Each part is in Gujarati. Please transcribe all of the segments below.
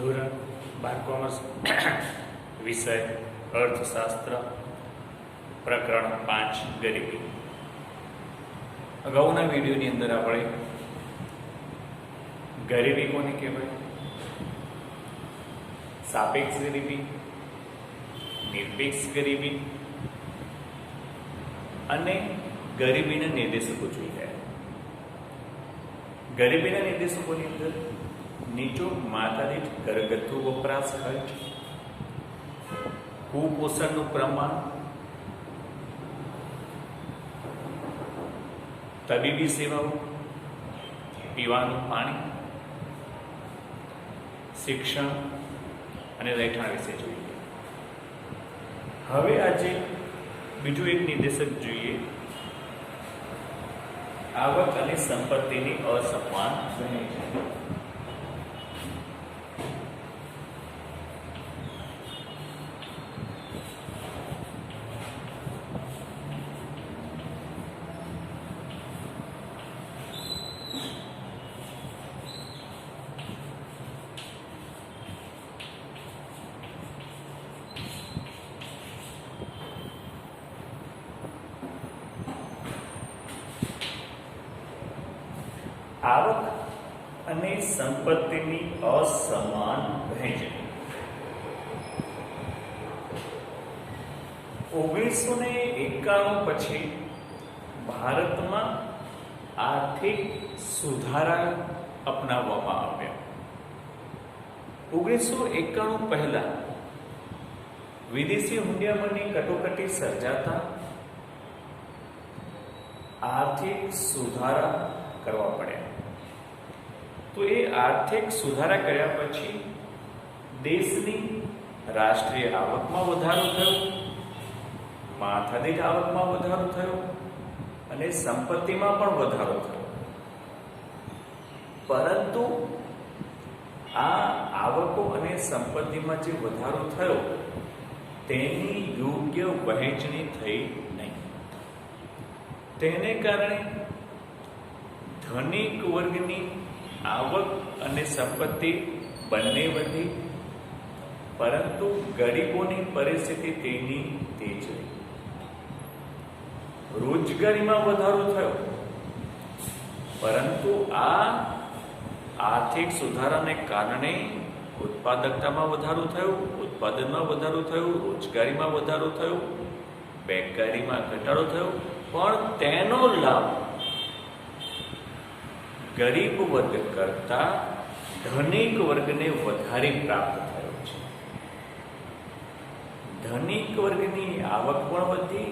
ધોરણ 12 કોમર્સ વિષય અર્થશાસ્ત્ર પ્રકરણ 5 ગરીબી. અગાઉના વિડીયોની અંદર આપણે ગરીબી કોને કહેવાય, સાપેક્ષ ગરીબી, નિરપેક્ષ ગરીબી અને ગરીબીના નિર્દેશકો જોઈ ગયા. ગરીબીના નિર્દેશકોની અંદર નીચો માથાદીઠ ઘરગથ્થુ વપરાશ ખર્ચ, કુપોષણનું પ્રમાણ, તબીબી સેવાઓ, પીવાનું પાણી, શિક્ષણ અને રહેઠાણ વિશે જોઈએ. હવે આજે બીજું એક નિર્દેશક જોઈએ, આવક અને સંપત્તિની અસમાન વહેંચણી. આવક અને સંપત્તિની અસમાન વહેંચણી. 1991 પછી ભારતમાં આર્થિક સુધારા અપનાવવામાં આવ્યા. 1991 પહેલા વિદેશી હુંડિયામણની કટોકટી સર્જાતા આર્થિક સુધારા કરવા પડ્યા. તો એ આર્થિક સુધારા કર્યા પછી દેશની રાષ્ટ્રીય આવકમાં વધારો થયો, માથાદીઠ આવકમાં વધારો થયો અને સંપત્તિમાં પણ વધારો થયો. પરંતુ આ આવકો અને સંપત્તિમાં જે વધારો થયો તેની યોગ્ય વહેંચણી થઈ નહીં. તેને કારણે ધનિક વર્ગની આવક અને સંપત્તિ બંને વધી, પરંતુ ગરીબોની પરિસ્થિતિ તેની તે જ રહી. રોજગારીમાં વધારો થયો, પરંતુ આ આર્થિક સુધારાને કારણે ઉત્પાદકતામાં વધારો થયો, ઉત્પાદનમાં વધારો થયો, રોજગારીમાં વધારો થયો, બેકારીમાં ઘટાડો થયો, પણ તેનો લાભ ગરીબ વર્ગ કરતા ધનિક વર્ગને વધારે પ્રાપ્ત થયો છે. ધનિક વર્ગની આવક પણ વધી,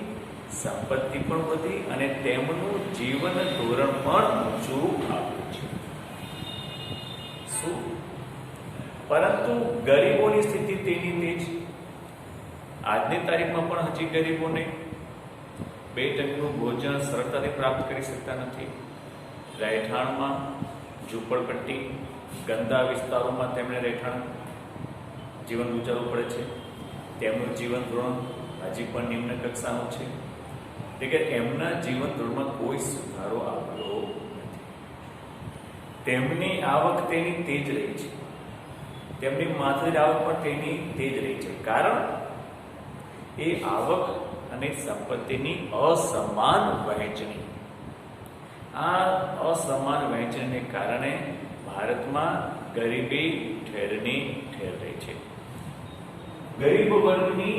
સંપત્તિ પણ વધી અને તેમનું જીવન ધોરણ પણ ઊંચું આવ્યું છે. શું? પરંતુ ગરીબોની સ્થિતિ તેની તે જ. આજની તારીખમાં પણ હજી ગરીબોને 2 ટંકનું ભોજન સરળતાથી પ્રાપ્ત કરી શકતા નથી. રહેઠાણમાં ઝૂંપડપટ્ટી, ગંદા વિસ્તારોમાં તેમણે રહેઠાણ જીવન ગુજારવું પડે છે. તેમનું જીવન ધોરણ હજી પણ નિમ્ન કક્ષાનું છે. એટલે કે એમના જીવન ધોરણમાં કોઈ સુધારો આવ્યો નથી. તેમની આવક તેની તે જ રહી છે, તેમની માથાદીઠ આવક પણ તેની તે જ રહી છે. કારણ એ આવક અને સંપત્તિની અસમાન વહેંચણી. આ અસમાન વહેંચણીને કારણે ભારતમાં ગરીબી ઠેરની ઠેર રહી છે. ગરીબ વર્ગની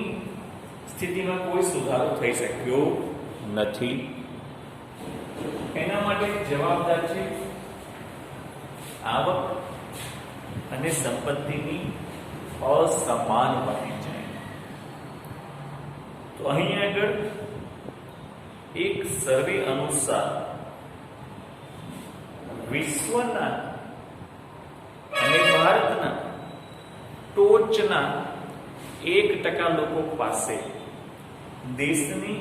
સ્થિતિમાં કોઈ સુધારો થઈ શક્યો નથી. એના માટે જવાબદાર છે આવક અને સંપત્તિની અસમાન વહેંચણી. તો અહીં આગળ એક સર્વે અનુસાર વિશ્વના અને ભારતના ટોચના 1% લોકો પાસે દેશની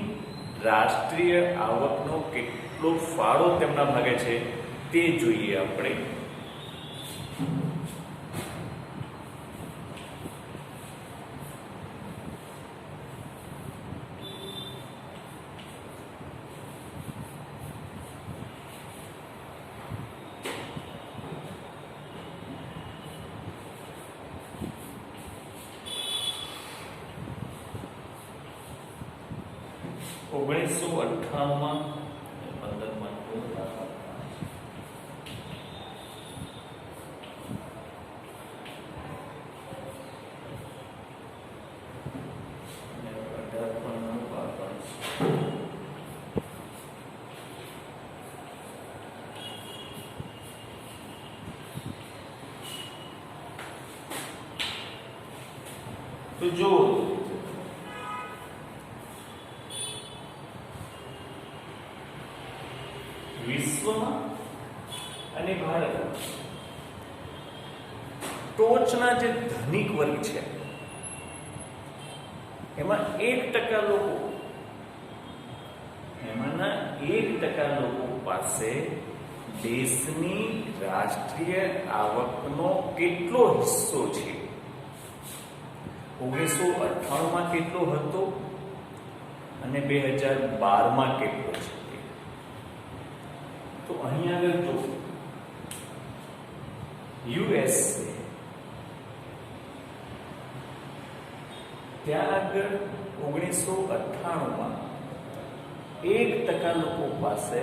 રાષ્ટ્રીય આવકનો કેટલો ફાળો તેમના ભાગે છે તે જોઈએ આપણે. 1998 માં તો જો વિશ્વમાં અને ભારતમાં ટોચના જે ધનિક વર્ગ છે એમાં 1% લોકો, એમાંના 1% લોકો પાસે દેશની રાષ્ટ્રીય આવકનો કેટલો હિસ્સો છે? 1998 માં કેટલો હતો અને 2012 માં કેટલો છે? તો અહીં આગળ જો યુએસ ત્યાં આગળ 1998 માં 1% લોકો પાસે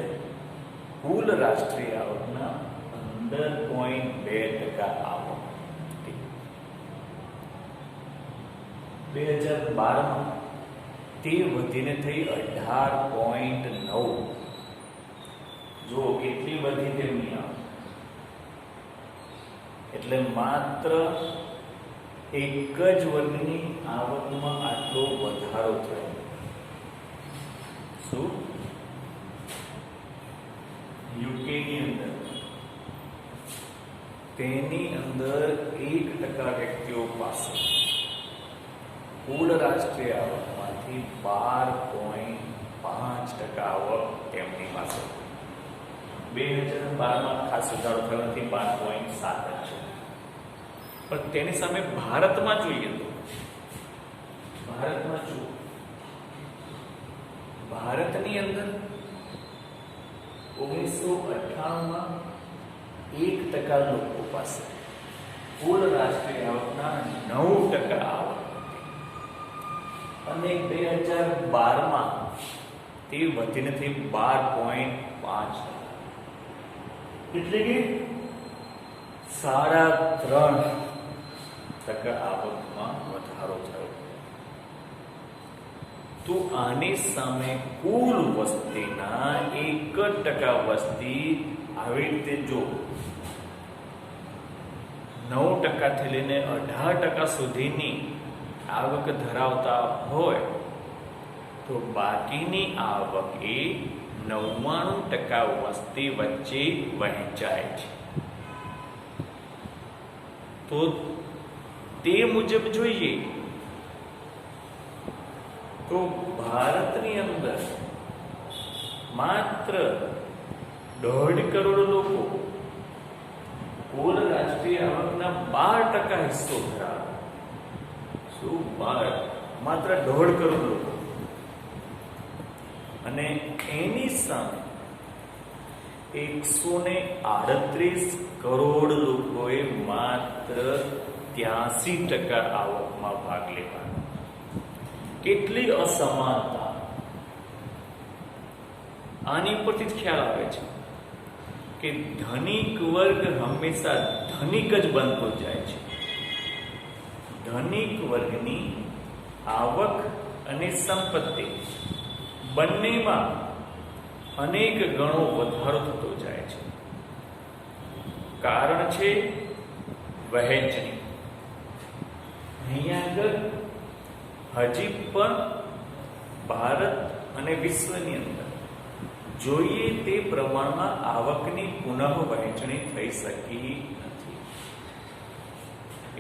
કુલ રાષ્ટ્રીય આવકના 15.2% આવક. 2012 માં તે વધીને થઈ 18.9. જો કેટલી વધી તેમની આવક, એટલે માત્ર એક જ વર્ગની આવકમાં આટલો વધારો થયો. શું? યુકેની અંદર તેની અંદર 1% વ્યક્તિઓ પાસે કુલ રાષ્ટ્રીય આવકમાંથી 12.5% આવક તેમની પાસે. 2012 માં ખાસ સુધારો થયો નથી, 12.7 છે. પણ તેની સામે ભારતમાં જોઈએ તો ભારતમાં જુઓ, ભારતની અંદર 1998 માં 1% લોકો પાસે કુલ રાષ્ટ્રીય આવકના 9% આવક અને 2012 માં તે વધીને થઈ 12.5, એટલે કે 3.5% આવકમાં વધારો થયો. તો આની સામે કુલ વસ્તીના 1% વસ્તી આવી રીતે જો 9% થી લઈને 18% સુધીની આવક ધરાવતા હોય તો બાકીની આવક એ 99% વસ્તી વચ્ચે વહેંચાય છે. તો તે મુજબ જોઈએ તો ભારતની અંદર માત્ર 1.5 કરોડ લોકો કુલ રાષ્ટ્રીય આવકના 12% હિસ્સો ધરાવે. શું? માત્ર 1.5 કરોડ લોકો. અને એની સામે 138 કરોડ લોકોએ માત્ર 83% આવકમાં ભાગ લેવાનો. કેટલી અસમાનતા! આની પરથી જ ખ્યાલ આવે છે કે ધનિક વર્ગ હંમેશા ધનિક જ બનતો જાય છે. ધનિક વર્ગની આવક અને સંપત્તિ બંનેમાં અનેક ગણો વધારો થતો જાય છે. કારણ છે વહેંચણી. અહીંયા આગળ હજી પણ ભારત અને વિશ્વની અંદર જોઈએ તે પ્રમાણમાં આવકની પુનઃ વહેંચણી થઈ શકી નથી.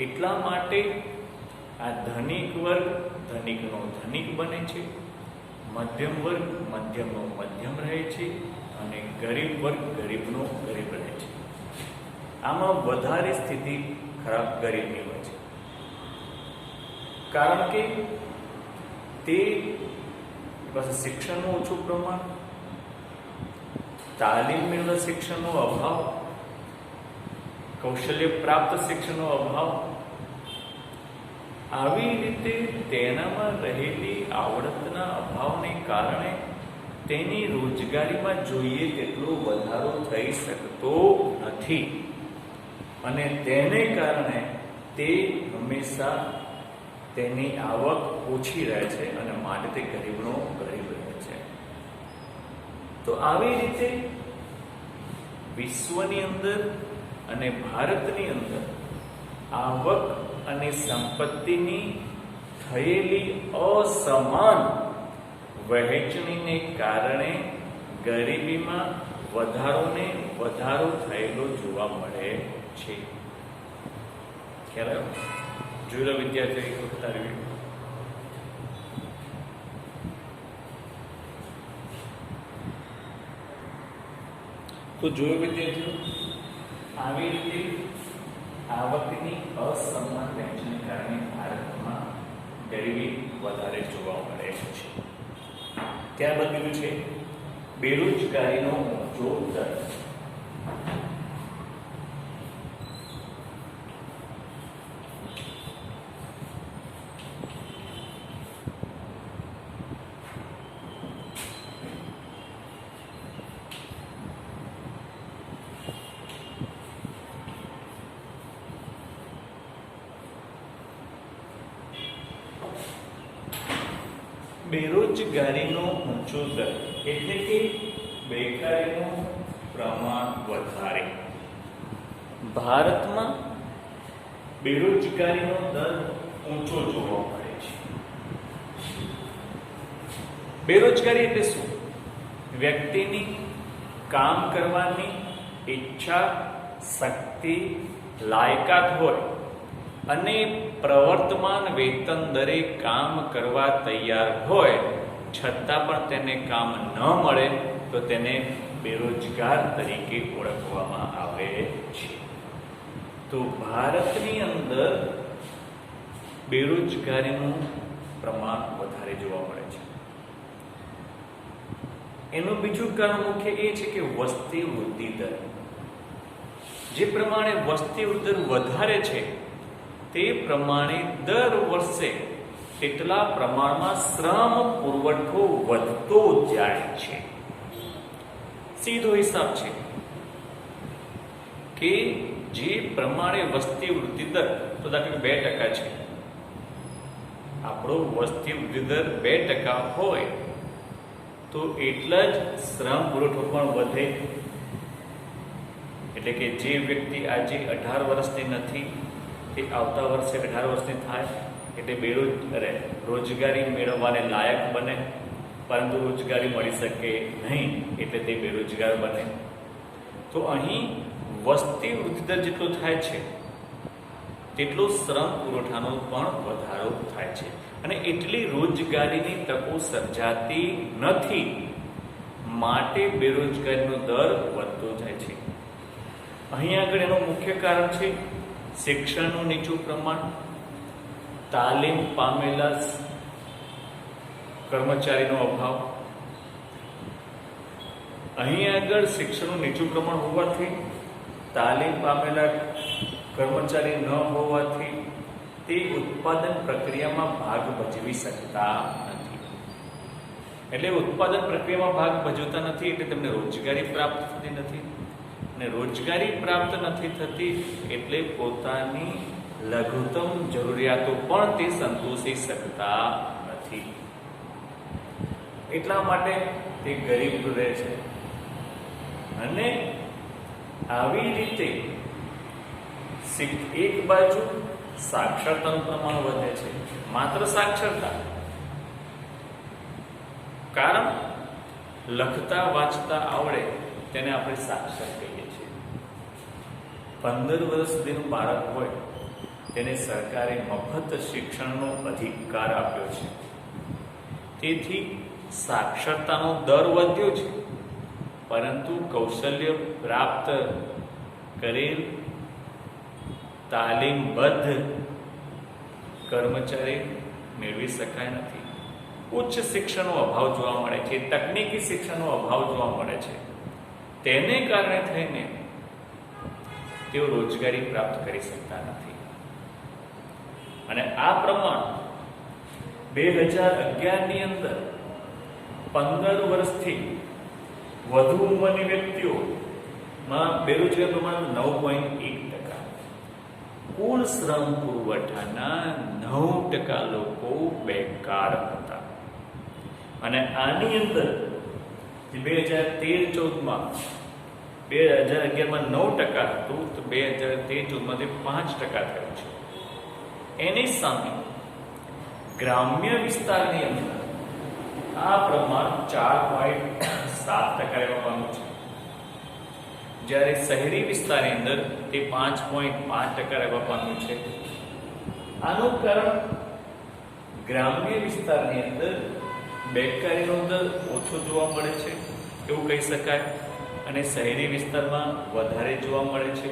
એટલા માટે આ ધનિક વર્ગ ધનિકનો ધનિક બને છે, મધ્યમ વર્ગ મધ્યમનો મધ્યમ રહે છે અને ગરીબ વર્ગ ગરીબનો ગરીબ રહે છે. આમાં વધારે સ્થિતિ ખરાબ ગરીબની હોય છે, કારણ કે તે પાસે શિક્ષણનું ઓછું પ્રમાણ, તાલીમ મેળવેલા શિક્ષણનો અભાવ, કૌશલ્ય પ્રાપ્ત શિક્ષણનો અભાવ, આવી રીતે તેનામાં રહેલી આવડતના અભાવને કારણે તેની રોજગારીમાં જોઈએ તેટલો વધારો થઈ શકતો નથી અને તેને કારણે તે હંમેશા તેની આવક ઓછી રહે છે અને માટે તે ગરીબનો ગરીબ રહે છે. તો આવી રીતે વિશ્વની અંદર અને ભારતની અંદર આવક અને સંપત્તિની થયેલી અસમાન વહેંચણીને કારણે ગરીબીમાં વધારો થયેલો જોવા મળે છે. ખ્યાલ આવ્યો? જોઈ લો વિદ્યાર્થીઓ એક વખત આવી. તો જોયું વિદ્યાર્થીઓ, આવી રીતે આવકની અસમાન વહેંચણીને કારણે ભારતમાં ગરીબી વધારે જોવા મળે છે. ત્યારબાદ બીજું છે બેરોજગારીનો ઊંચો દર. બેરોજગારીનો ઊંચો દર એટલે કે બેકારીનું પ્રમાણ વધારે. ભારતમાં બેરોજગારીનો દર ઊંચો જોવા મળે છે. બેરોજગારી એટલે શું? વ્યક્તિની કામ કરવાની ઈચ્છા, શક્તિ, લાયકાત હોય અને પ્રવર્તમાન વેતન દરે કામ કરવા તૈયાર હોય છતાં પણ તેને કામ ન મળે તો તેને બેરોજગાર તરીકે ઓળખવામાં આવે છે. તો ભારતની અંદર બેરોજગારીનું પ્રમાણ વધારે જોવા મળે છે. એનું બીજું કારણ મુખ્ય એ છે કે વસ્તી વૃદ્ધિ દર. જે પ્રમાણે વસ્તી વૃદ્ધિ વધારે છે તે પ્રમાણે દર વર્ષે એટલા પ્રમાણમાં શ્રમ પુરવઠો વધતો જાય છે. સીધો હિસાબ છે કે જે પ્રમાણે વસ્તી વૃદ્ધિ દર, તો દાખલા 2% છે, આપણો વસ્તી વૃદ્ધિ દર 2% હોય તો એટલા જ શ્રમ પુરવઠો પણ વધે. એટલે કે જે વ્યક્તિ આજે 18 વર્ષની નથી તે આવતા વર્ષે 18 વર્ષની થાય એટલે રોજગારી મેળવવાને લાયક બને, પરંતુ રોજગારી મળી શકે નહીં એટલે તે બેરોજગાર બને. તો અહીં વસ્તી વૃદ્ધિ દર જેટલો થાય છે તેટલો શ્રમ પુરવઠાનો પણ વધારો થાય છે અને એટલી રોજગારીની તકો સર્જાતી નથી, માટે બેરોજગારીનો દર વધતો જાય છે. અહીં આગળ એનું મુખ્ય કારણ છે શિક્ષણનું નીચું પ્રમાણ, તાલીમ પામેલા કર્મચારીનો અભાવ. અહીં આગળ શિક્ષણનું નીચું પ્રમાણ હોવાથી, તાલીમ પામેલા કર્મચારી ન હોવાથી તે ઉત્પાદન પ્રક્રિયામાં ભાગ ભજવી શકતા નથી. એટલે ઉત્પાદન પ્રક્રિયામાં ભાગ ભજવતા નથી એટલે તેમને રોજગારી પ્રાપ્ત થતી નથી અને રોજગારી પ્રાપ્ત નથી થતી એટલે પોતાની લઘુત્તમ જરૂરિયાતો પણ તે સંતોષી શકતા નથી. એટલા માટે તે ગરીબ રહે છે. અને આવી રીતે એક બાજુ સાક્ષરતાનું પ્રમાણ વધે છે, માત્ર સાક્ષરતા, કારણ લખતા વાંચતા આવડે તેને આપણે સાક્ષર કહીએ છીએ. 15 વર્ષ સુધીનું બાળક હોય તેને સરકારે મફત શિક્ષણનો અધિકાર આપ્યો છે. તેથી સાક્ષરતાનો દર વધ્યો છે, પરંતુ કૌશલ્ય પ્રાપ્ત કરેલ તાલીમબદ્ધ કર્મચારી મેળવી શકાય નથી. ઉચ્ચ શિક્ષણનો અભાવ જોવા મળે છે, તકનીકી શિક્ષણનો અભાવ જોવા મળે છે. તેને કારણે થઈને તેઓ રોજગારી પ્રાપ્ત કરી શકતા નથી. અને આ પ્રમાણ 2011ની અંદર 15 વર્ષથી વધુ ઉંમરની વ્યક્તિઓમાં બેરોજગાર પ્રમાણ 9.1%. કુલ શ્રમ પુરવઠાના 9% લોકો બેકાર હતા. અને આની અંદર 2013-14માં 2011માં 9% હતું, તો 2013-14માંથી 5% થયું છે. એની સામે ગ્રામ્ય વિસ્તારની અંદર આ પ્રમાણ 4.7% રહેવા પામ્યું છે, જ્યારે શહેરી વિસ્તારની અંદર તે 5.5% રહેવા પામ્યું છે. આનું કારણ ગ્રામ્ય વિસ્તારની અંદર બેકારીનો દર ઓછો જોવા મળે છે એવું કહી શકાય, અને શહેરી વિસ્તારમાં વધારે જોવા મળે છે.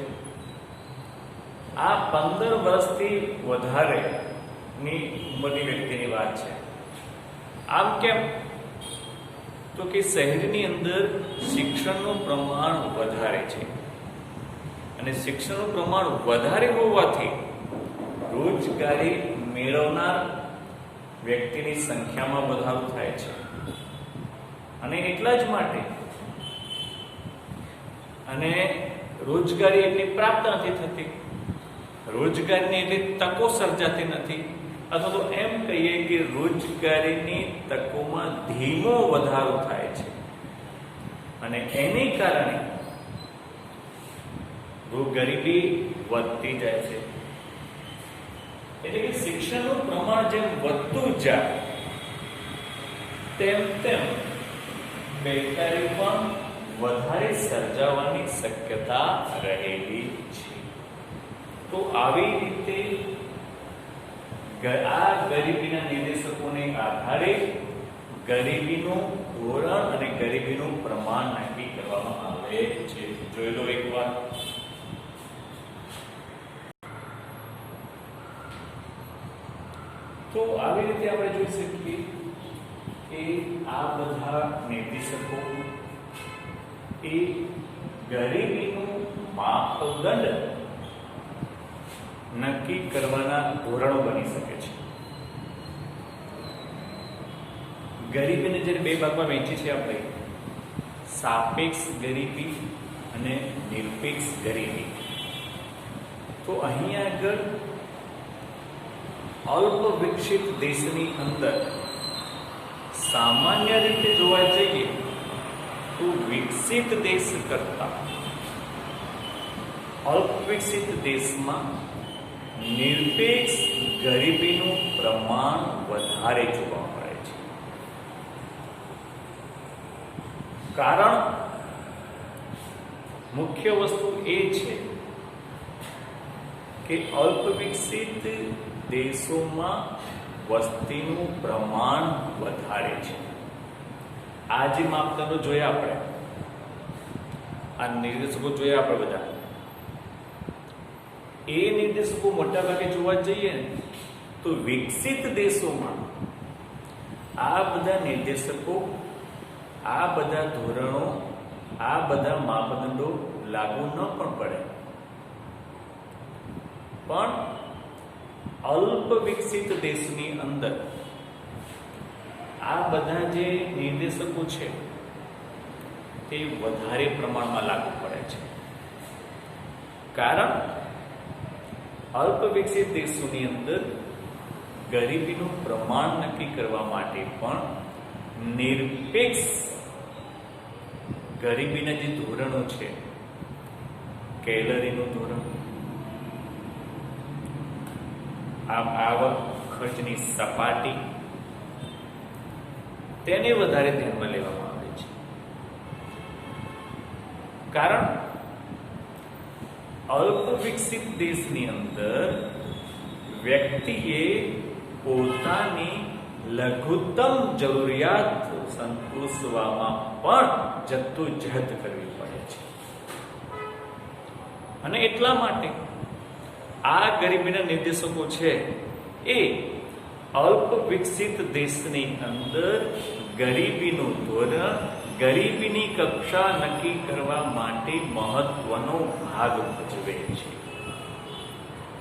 આ 15 વર્ષથી વધારેની ઉંમરની વ્યક્તિની વાત છે. આમ કેમ? તો કે શહેરની અંદર શિક્ષણનું પ્રમાણ વધારે છે, અને શિક્ષણનું પ્રમાણ વધારે હોવાથી રોજગારી મેળવનાર વ્યક્તિની સંખ્યામાં વધારો થાય છે. અને એટલા જ માટે અને રોજગારી એટલી પ્રાપ્ત નથી થતી, રોજગારીની એટલી તકો સર્જાતી નથી, અથવા તો એમ કહીએ કે રોજગારીની તકોમાં ધીમો વધારો થાય છે. અને એને કારણે ગરીબી વધતી જાય છે. એટલે કે શિક્ષણનું પ્રમાણ જેમ વધતું જાય તેમ તેમ બેકારી પણ વધારે સર્જાવાની શક્યતા રહેલી છે. તો આવી રીતે આ ગરીબીના નિર્દેશકોને આધારે ગરીબીનું ધોરણ અને ગરીબીનું પ્રમાણ નક્કી કરવામાં આવે છે. જોઈ લો એકવાર. તો આવી રીતે આપણે જોઈ શકીએ કે આ બધા નિર્દેશકો એ ગરીબીનું માપદંડ નક્કી કરવાના ધોરણો બની શકે છે. ગરીબીને જ્યારે બે ભાગમાં વહેંચી છે આપણે, સાપેક્ષ ગરીબી અને નિરપેક્ષ ગરીબી. તો અહીંયા આગળ અલ્પ વિકસિત દેશની અંદર સામાન્ય રીતે જોવા જઈએ તો વિકસિત દેશ કરતા અલ્પ વિકસિત દેશમાં નિરપેક્ષ ગરીબીનું પ્રમાણ વધારે જોવા મળે છે. કારણ મુખ્ય વસ્તુ એ છે કે અલ્પ વિકસિત દેશોમાં વસ્તીનું પ્રમાણ વધારે છે. આ જે માપદંડો જોયા આપણે, આ નિર્દેશકો જોયા આપણે બધા, એ નિર્દેશકો મોટા ભાગે જોવા જઈએ ને તો વિકસિત દેશોમાં આ બધા નિર્દેશકો, આ બધા ધોરણો, આ બધા માપદંડો લાગુ ન પણ પડે, પણ અલ્પ વિકસિત દેશની અંદર આ બધા જે નિર્દેશકો છે તે વધારે પ્રમાણમાં લાગુ પડે છે. કારણ અલ્પ વિકસિત દેશોની અંદર ગરીબીનું પ્રમાણ નક્કી કરવા માટે પણ નિરપેક્ષ ગરીબીના જે ધોરણો છે, કેલરીનું ધોરણ, આવક ખર્ચની સપાટી, તેને વધારે ધ્યાનમાં લેવામાં આવે છે. કારણ અલ્પ વિકસિત દેશની અંદર વ્યક્તિએ પોતાની લઘુત્તમ જરૂરિયાત સંતોષવામાં પણ જદ્દોજહદ કરવી પડે છે. અને એટલા માટે આ ગરીબીના નિર્દેશકો છે એ અલ્પ વિકસિત દેશની અંદર ગરીબીનું ધોરણ, ગરીબીની કક્ષા નક્કી કરવા માટે મહત્વનો ભાગ ભજવે છે,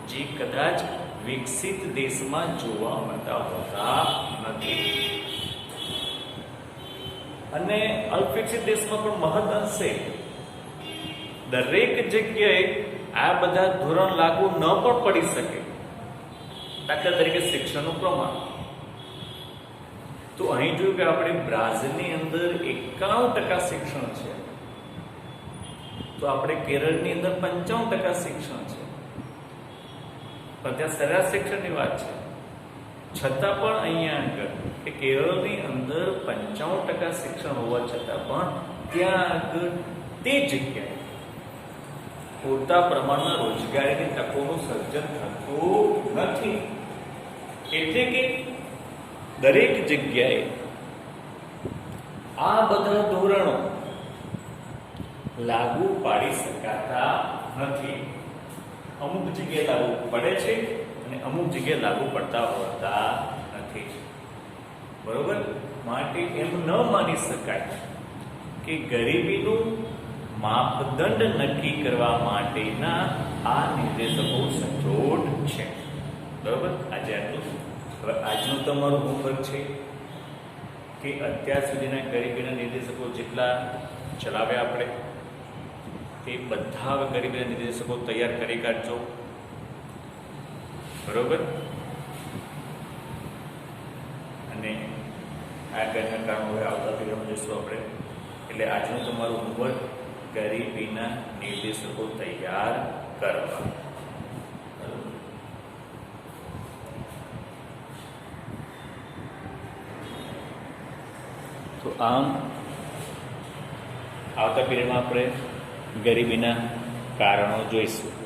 જે કદાચ વિકસિત દેશમાં જોવા મળતા હોતા નથી. અને અલ્પવિકસિત દેશમાં પણ મહદ અંશે દરેક જગ્યાએ આ બધા ધોરણ લાગુ ન પણ પડી શકે. દાખલા તરીકે શિક્ષણનું પ્રમાણ. તો અહીં જોયું કે આપણે બ્રાઝિલની અંદર 91% શિક્ષણ છે, તો આપણે કેરળની અંદર 95% શિક્ષણ છે. પણ ત્યાં સરેરાશ શિક્ષણની વાત છે. છતાં પણ અહીંયા આગળ કે કેરળની અંદર 95% શિક્ષણ હોવા છતાં પણ ત્યાં આગળ તે જગ્યાએ પૂરતા પ્રમાણમાં રોજગારીની તકોનું સર્જન થતું નથી. એટલે કે દરેક જગ્યાએ આ બધા ધોરણો લાગુ પાડી શકાતા નથી. અમુક જગ્યાએ લાગુ પડે છે અને અમુક જગ્યાએ લાગુ પડતા હોતા નથી. બરોબર? માટે એમ ન માની શકાય કે ગરીબીનું માપદંડ નક્કી કરવા માટેના આ નિર્દેશકો સચોટ છે. બરોબર? આજે આટલું. હવે આજનું તમારું હોમવર્ક છે કે અત્યાર સુધીના ગરીબીના નિર્દેશકો જેટલા ચલાવ્યા આપણે તે બધા ગરીબીના નિર્દેશકો તૈયાર કરી કાઢજો. બરોબર? અને આગળના કામ હવે આવતા પીરિયડમાં જોઈશું આપણે. એટલે આજનું તમારું હોમવર્ક ગરીબીના નિર્દેશકો તૈયાર કરવા. તો આમ આવતા પીરિયડમાં આપણે ગરીબીના કારણો જોઈશું.